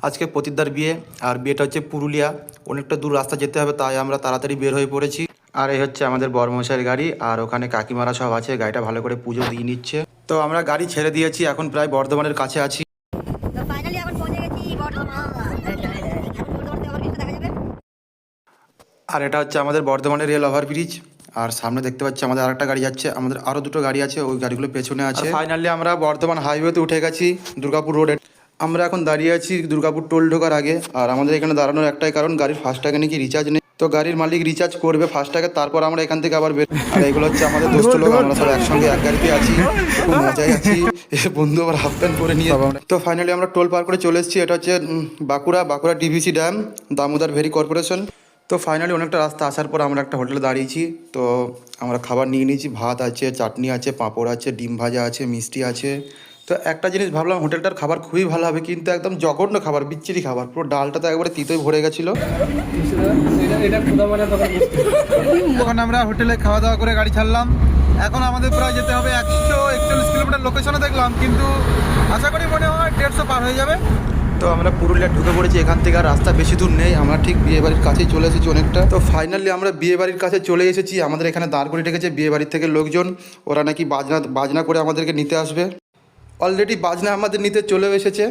আজকে প্রতিদার বিয়ে, আর বিয়েটা হচ্ছে পুরুলিয়া, অনেকটা দূর রাস্তা যেতে হবে, তাই আমরা তাড়াতাড়ি বের হয়ে পড়েছি। আর এই হচ্ছে আমাদের বরমশাইয়ের গাড়ি, আর ওখানে কাকিমারা সব আছে, গাড়িটা ভালো করে পুজো দিয়ে নিচ্ছে। তো আমরা গাড়ি ছেড়ে দিয়েছি, এখন প্রায় বর্ধমানের কাছে আছি। তো ফাইনালি এখন পৌঁছে গেছি বর্ধমান। এখন বর্ধমানে আবার কিছু দেখা যাবে। আর এটা হচ্ছে আমাদের বর্ধমানের রেল ওভারব্রিজ, আর সামনে দেখতে পাচ্ছি আমাদের আরেকটা গাড়ি যাচ্ছে, আমাদের আরও দুটো গাড়ি আছে, ওই গাড়িগুলো পেছনে আছে। ফাইনালি আমরা বর্ধমান হাইওয়েতে উঠে গেছি, দুর্গাপুর রোডে। আমরা এখন দাঁড়িয়ে আছি দুর্গাপুর টোল ঢোকার আগে, আর আমাদের এখানে দাঁড়ানোর একটাই কারণ, গাড়ির ফাস্ট্যাগে নাকি রিচার্জ নেই। তো গাড়ির মালিক রিচার্জ করবে ফাস্ট্যাগে, তারপর আমরা এখান থেকে আবার বের। আর এগুলো হচ্ছে আমাদের দোস্ত লোক, আমরা সব একসঙ্গে এক গাড়িতে আছি, খুব মজায় আছি। বন্ধু আবার হাফ প্যান্ট পরে নিয়ে যাবো। তো ফাইনালি আমরা টোল পার করে চলে এসেছি। এটা হচ্ছে Bankura DVC dam, Damodar valley corporation. তো ফাইনালি অনেকটা রাস্তা আসার পর আমরা একটা হোটেলে দাঁড়িয়েছি। তো আমরা খাবার নিয়ে নিয়েছি, ভাত আছে, চাটনি আছে, পাঁপড় আছে, ডিম ভাজা আছে, মিষ্টি আছে। তো একটা জিনিস ভাবলাম, হোটেলটার খাবার খুবই ভালো হবে, কিন্তু একদম জঘন্য খাবার, বিচ্ছিরি খাবার, পুরো ডালটা তো একবারে তিতোয় ভরে গেছিলো। তখন আমরা হোটেলে খাওয়া দাওয়া করে গাড়ি ছাড়লাম। এখন আমাদের প্রায় যেতে হবে 141 কিলোমিটার, লোকেশনে দেখলাম, কিন্তু আশা করি মনে হয় 150 পার হয়ে যাবে। তো আমরা পুরুলিয়া ঢুকে পড়েছি, এখান থেকে আর রাস্তা বেশি দূর নেই, আমরা ঠিক বিয়ে বাড়ির কাছেই চলে এসেছি অনেকটা। তো ফাইনালি আমরা বিয়ে বাড়ির কাছে চলে এসেছি। আমাদের এখানে দাঁড় করে রেখেছে বিয়ে বাড়ির থেকে লোকজন, ওরা নাকি বাজনা করে আমাদেরকে নিতে আসবে। অলরেডি বাজনা আমাদের নিতে চলে এসেছে।